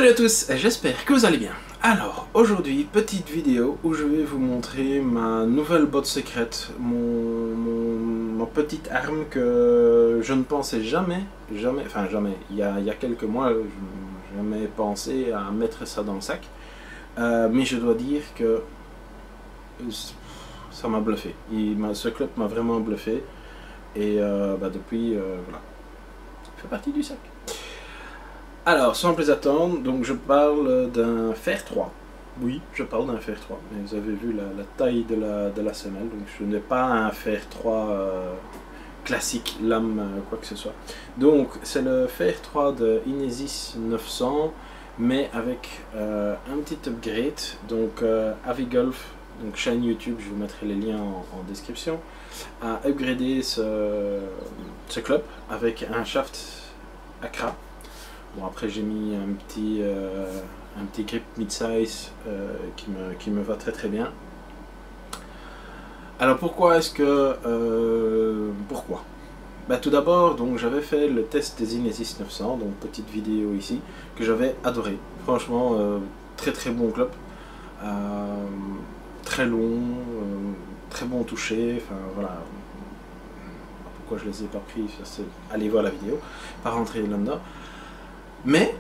Salut à tous, j'espère que vous allez bien. Alors, aujourd'hui, petite vidéo où je vais vous montrer ma nouvelle botte secrète, ma petite arme que je ne pensais jamais, il y a quelques mois, je n'ai jamais pensé à mettre ça dans le sac. Mais je dois dire que ça m'a bluffé. Ce club m'a vraiment bluffé. Et depuis, voilà, ça fait partie du sac. Alors, sans plus attendre, donc je parle d'un fer 3. Oui, je parle d'un fer 3, mais vous avez vu la taille de la semelle, donc je n'ai pas un fer 3 classique, lame, quoi que ce soit. Donc, c'est le fer 3 de Inesis 900, mais avec un petit upgrade, donc Avigolf, donc chaîne YouTube, je vous mettrai les liens en description, a upgradé ce club avec un shaft Accra. Bon, après j'ai mis un petit grip mid-size qui me va très très bien. Alors pourquoi est-ce que... pourquoi? Bah, tout d'abord, donc j'avais fait le test des Inesis 900, donc petite vidéo ici, que j'avais adoré. Franchement, très très bon club. Très long, très bon toucher, enfin voilà. Pourquoi je les ai pas pris, allez voir la vidéo, pas rentrer là-dedans. Mais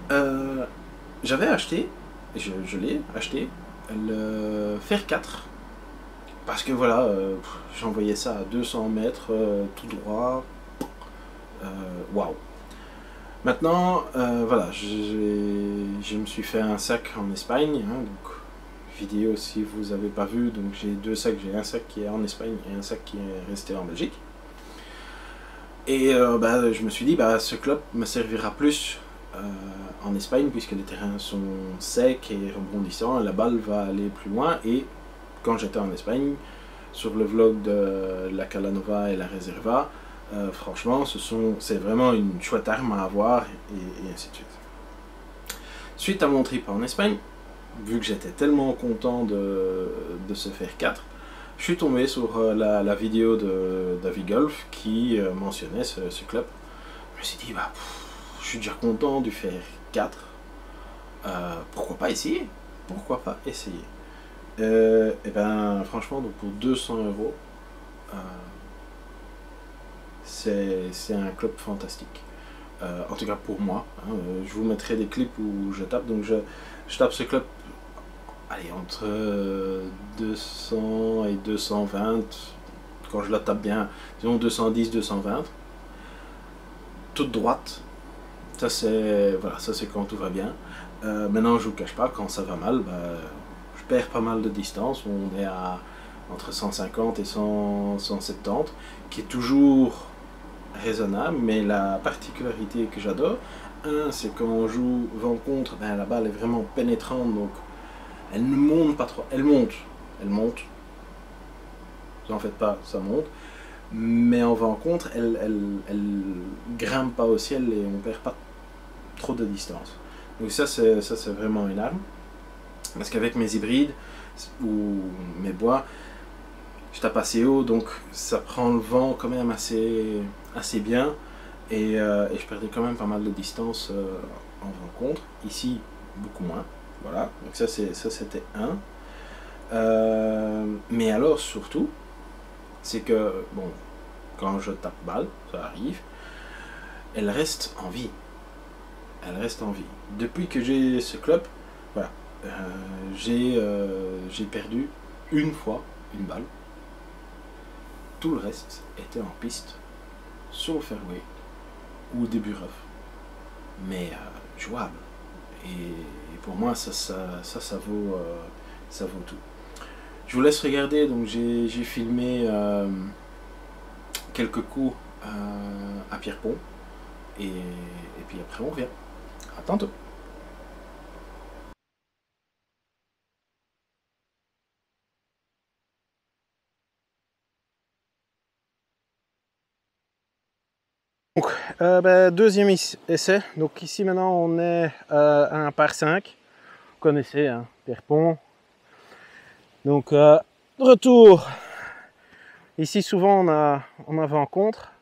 j'avais acheté, je l'ai acheté, le fer 4, parce que voilà, j'envoyais ça à 200 mètres, tout droit, waouh. Maintenant, voilà, je me suis fait un sac en Espagne, hein, donc vidéo si vous n'avez pas vu, donc j'ai deux sacs, j'ai un sac qui est en Espagne et un sac qui est resté en Belgique. Et je me suis dit, ce club me servira plus en Espagne, puisque les terrains sont secs et rebondissants, la balle va aller plus loin. Et quand j'étais en Espagne, sur le vlog de la Calanova et la Reserva, franchement, c'est vraiment une chouette arme à avoir, et ainsi de suite. Suite à mon trip en Espagne, vu que j'étais tellement content de ce fer 4, je suis tombé sur la vidéo d'Avigolf qui mentionnait ce club. Je me suis dit, je suis déjà content du fer 4, pourquoi pas essayer? Pourquoi pas essayer? Et ben franchement, donc pour 200 €, c'est un club fantastique. En tout cas pour moi, hein, je vous mettrai des clips où je tape, donc je tape ce club, allez, entre 200 et 220, quand je la tape bien, disons 210, 220, toute droite. Ça c'est voilà, ça c'est quand tout va bien. Maintenant, je vous cache pas, quand ça va mal, je perds pas mal de distance. On est à entre 150 et 170, qui est toujours raisonnable, mais la particularité que j'adore, c'est quand on joue vent contre, la balle est vraiment pénétrante, donc elle ne monte pas trop, elle monte, vous en faites pas, ça monte, mais en vent contre, elle grimpe pas au ciel et on perd pas trop de distance. Donc ça c'est vraiment une arme, parce qu'avec mes hybrides ou mes bois, je tape assez haut, donc ça prend le vent quand même assez bien, et je perdais quand même pas mal de distance en vent contre. Ici beaucoup moins, voilà, donc ça c'était un. Mais alors surtout, c'est que bon, quand je tape balle, ça arrive, elle reste en vie. Elle reste en vie. Depuis que j'ai ce club, voilà, j'ai perdu une fois une balle. Tout le reste était en piste, sur le fairway ou au début rough, mais jouable. Et pour moi, ça vaut tout. Je vous laisse regarder. Donc j'ai filmé quelques coups à Pierrepont, et puis après on revient. À tantôt. Donc, deuxième essai. Donc ici maintenant on est à un par 5. Vous connaissez, hein, Pierrepont. Donc retour. Ici souvent on a vent contre.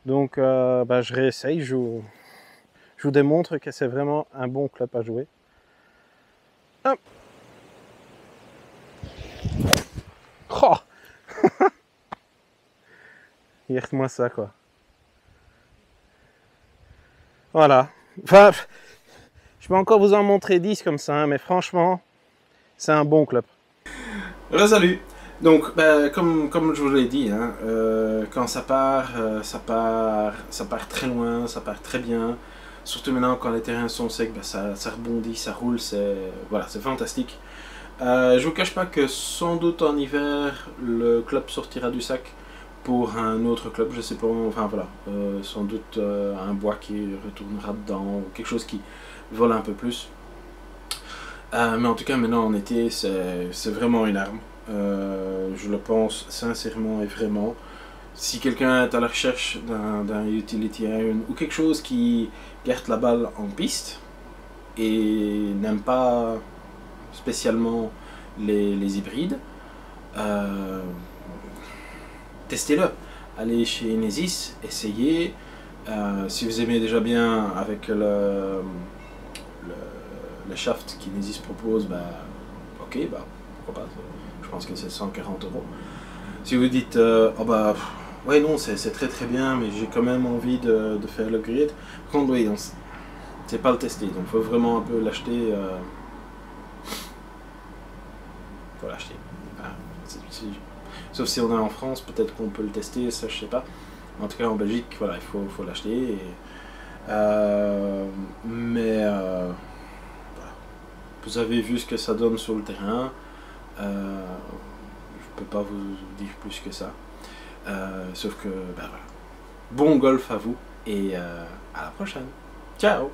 Donc je réessaye, je vous démontre que c'est vraiment un bon club à jouer. Hop. Oh. Regarde-moi ça, quoi. Voilà. Enfin, je peux encore vous en montrer 10 comme ça, hein, mais franchement, c'est un bon club. Salut. Donc, comme je vous l'ai dit, hein, quand ça part très loin, ça part très bien. Surtout maintenant, quand les terrains sont secs, ça rebondit, ça roule, voilà, c'est fantastique. Je vous cache pas que sans doute en hiver, le club sortira du sac pour un autre club, je sais pas, enfin voilà, sans doute un bois qui retournera dedans, ou quelque chose qui vole un peu plus. Mais en tout cas, maintenant en été, c'est vraiment une arme. Je le pense sincèrement et vraiment. Si quelqu'un est à la recherche d'un utility iron ou quelque chose qui garde la balle en piste et n'aime pas spécialement les hybrides, testez-le. Allez chez Enesis, essayez. Si vous aimez déjà bien avec le shaft qu'Enesis propose, ok, pourquoi pas. Je pense que c'est 140 €. Si vous dites, oh ouais non, c'est très très bien, mais j'ai quand même envie de faire le grid, par contre, oui, c'est pas le tester, donc il faut vraiment un peu l'acheter. Faut l'acheter. Enfin, sauf si on est en France, peut-être qu'on peut le tester, ça je sais pas. En tout cas en Belgique, voilà, il faut l'acheter. Voilà. Vous avez vu ce que ça donne sur le terrain. Je peux pas vous dire plus que ça. Sauf que, voilà. Bon golf à vous et à la prochaine. Ciao!